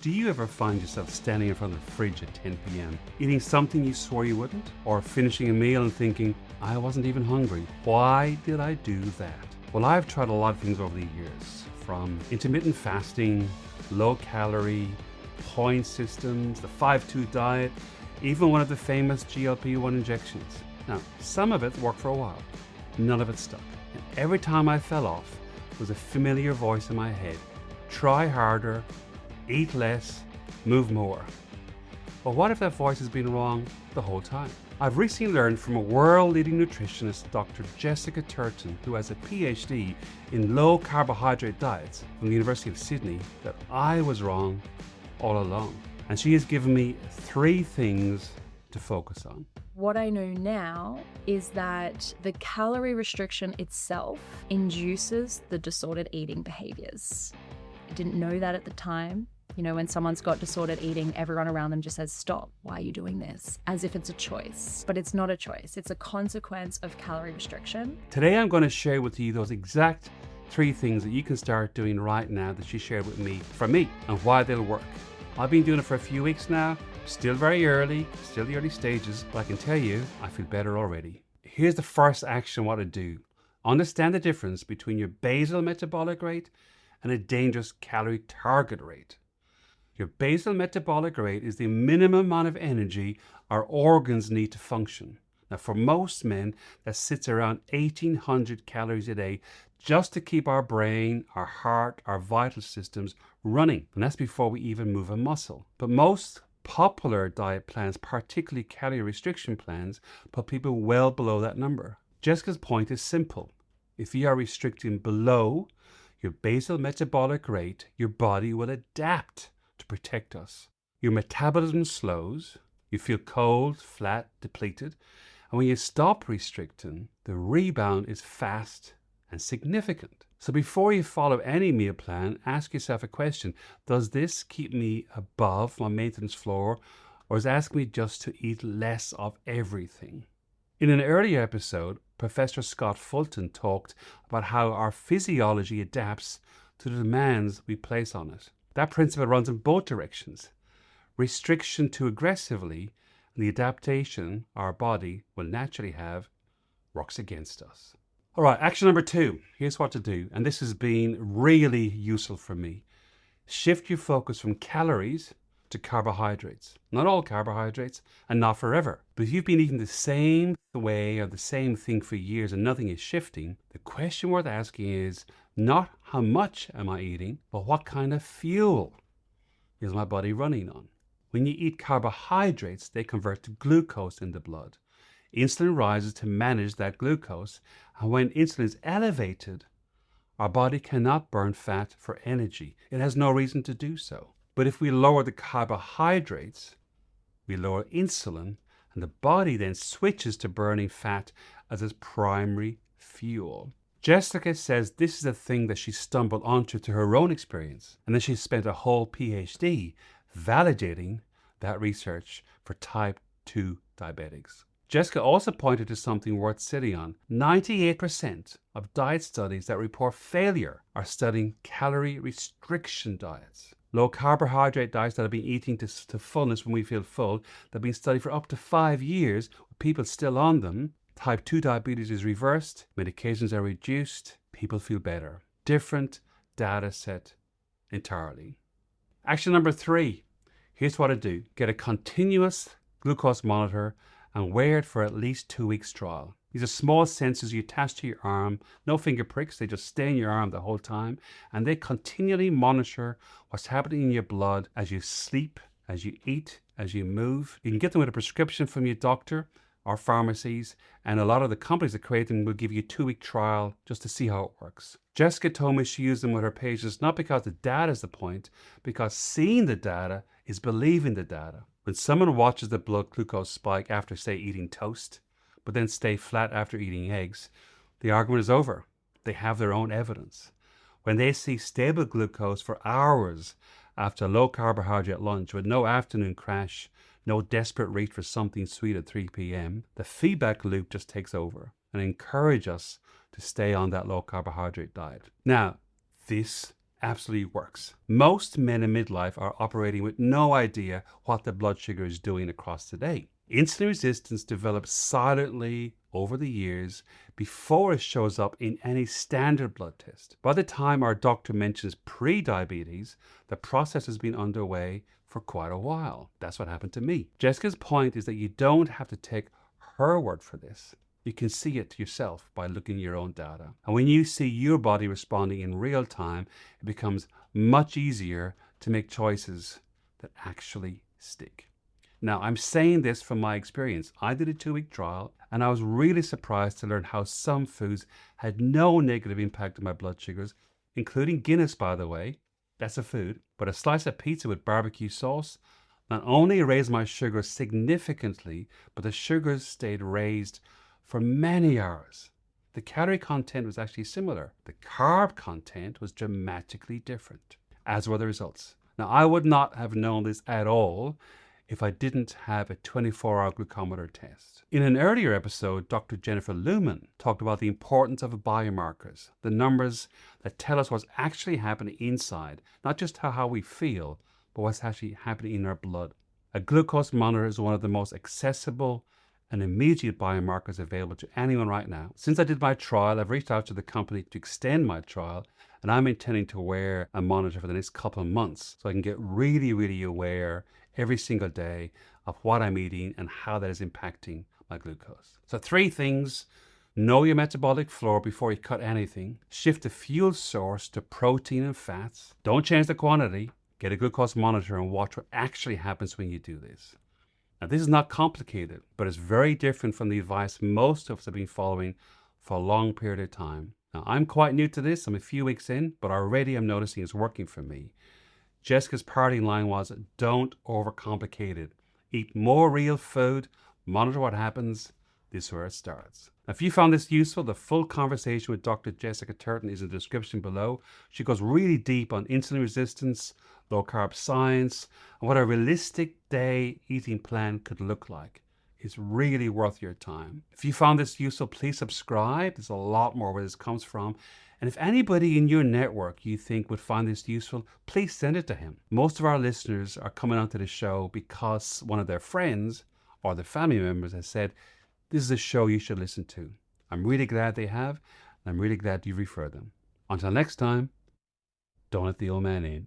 Do you ever find yourself standing in front of the fridge at 10 p.m., eating something you swore you wouldn't? Or finishing a meal and thinking, I wasn't even hungry. Why did I do that? Well, I've tried a lot of things over the years, from intermittent fasting, low calorie, point systems, the 5-2 diet, even one of the famous GLP-1 injections. Now, some of it worked for a while. None of it stuck. And every time I fell off, there was a familiar voice in my head. Try harder, eat less, move more. But what if that voice has been wrong the whole time? I've recently learned from a world-leading nutritionist, Dr Jessica Turton, who has a PhD in low carbohydrate diets from the University of Sydney, that I was wrong all along. And she has given me 3 things to focus on. What I know now is that the calorie restriction itself induces the disordered eating behaviors. I didn't know that at the time. You know, when someone's got disordered eating, everyone around them just says, stop, why are you doing this? As if it's a choice. But it's not a choice. It's a consequence of calorie restriction. Today I'm going to share with you those exact 3 things that you can start doing right now that she shared with me, from me, and why they'll work. I've been doing it for a few weeks now. Still very early, still the early stages, but I can tell you, I feel better already. Here's the first action, what to do. Understand the difference between your basal metabolic rate and a dangerous calorie target rate. Your basal metabolic rate is the minimum amount of energy our organs need to function. Now, for most men, that sits around 1,800 calories a day just to keep our brain, our heart, our vital systems running. And that's before we even move a muscle. But most popular diet plans, particularly calorie restriction plans, put people well below that number. Jessica's point is simple. If you are restricting below your basal metabolic rate, your body will adapt to protect us. Your metabolism slows, you feel cold, flat, depleted, and when you stop restricting, the rebound is fast and significant. So before you follow any meal plan, ask yourself a question. Does this keep me above my maintenance floor, or is it asking me just to eat less of everything? In an earlier episode, Professor Scott Fulton talked about how our physiology adapts to the demands we place on it. That principle runs in both directions. Restriction too aggressively, and the adaptation our body will naturally have, works against us. All right, action number 2. Here's what to do, and this has been really useful for me. Shift your focus from calories to carbohydrates. Not all carbohydrates, and not forever. But if you've been eating the same way or the same thing for years and nothing is shifting, the question worth asking is not how much am I eating, but what kind of fuel is my body running on? When you eat carbohydrates, they convert to glucose in the blood. Insulin rises to manage that glucose, and when insulin is elevated, our body cannot burn fat for energy. It has no reason to do so. But if we lower the carbohydrates, we lower insulin, and the body then switches to burning fat as its primary fuel. Jessica says this is a thing that she stumbled onto through her own experience, and then she spent a whole PhD validating that research for type 2 diabetics. Jessica also pointed to something worth sitting on. 98% of diet studies that report failure are studying calorie restriction diets. Low carbohydrate diets that have been eating to fullness when we feel full, that have been studied for up to 5 years, with people still on them. Type 2 diabetes is reversed, medications are reduced, people feel better. Different data set entirely. Action number 3. Here's what to do. Get a continuous glucose monitor and wear it for at least 2 weeks trial. These are small sensors you attach to your arm, no finger pricks, they just stay in your arm the whole time, and they continually monitor what's happening in your blood as you sleep, as you eat, as you move. You can get them with a prescription from your doctor or pharmacies, and a lot of the companies that create them will give you a 2-week trial just to see how it works. Jessica told me she used them with her patients not because the data is the point, because seeing the data is believing the data. When someone watches the blood glucose spike after, say, eating toast, but then stay flat after eating eggs, the argument is over. They have their own evidence. When they see stable glucose for hours after a low carbohydrate lunch with no afternoon crash, no desperate reach for something sweet at 3 p.m., the feedback loop just takes over and encourage us to stay on that low carbohydrate diet. Now, this absolutely works. Most men in midlife are operating with no idea what their blood sugar is doing across the day. Insulin resistance develops silently over the years before it shows up in any standard blood test. By the time our doctor mentions pre-diabetes, the process has been underway for quite a while. That's what happened to me. Jessica's point is that you don't have to take her word for this. You can see it yourself by looking at your own data. And when you see your body responding in real time, it becomes much easier to make choices that actually stick. Now, I'm saying this from my experience. I did a 2-week trial and I was really surprised to learn how some foods had no negative impact on my blood sugars, including Guinness, by the way. That's a food. But a slice of pizza with barbecue sauce not only raised my sugars significantly, but the sugars stayed raised for many hours. The calorie content was actually similar. The carb content was dramatically different, as were the results. Now, I would not have known this at all if I didn't have a 24-hour glucometer test. In an earlier episode, Dr. Jennifer Luman talked about the importance of biomarkers, the numbers that tell us what's actually happening inside, not just how we feel, but what's actually happening in our blood. A glucose monitor is one of the most accessible and immediate biomarkers available to anyone right now. Since I did my trial, I've reached out to the company to extend my trial, and I'm intending to wear a monitor for the next couple of months so I can get really, really aware every single day of what I'm eating and how that is impacting my glucose. So 3 things. Know your metabolic floor before you cut anything. Shift the fuel source to protein and fats. Don't change the quantity. Get a glucose monitor and watch what actually happens when you do this. Now, this is not complicated, but it's very different from the advice most of us have been following for a long period of time. Now, I'm quite new to this. I'm a few weeks in, but already I'm noticing it's working for me. Jessica's parting line was, don't overcomplicate it. Eat more real food, monitor what happens. This is where it starts. Now, if you found this useful, the full conversation with Dr. Jessica Turton is in the description below. She goes really deep on insulin resistance, low carb science, and what a realistic day eating plan could look like. It's really worth your time. If you found this useful, please subscribe. There's a lot more where this comes from. And if anybody in your network you think would find this useful, please send it to him. Most of our listeners are coming onto the show because one of their friends or their family members has said, this is a show you should listen to. I'm really glad they have, and I'm really glad you refer them. Until next time, don't let the old man in.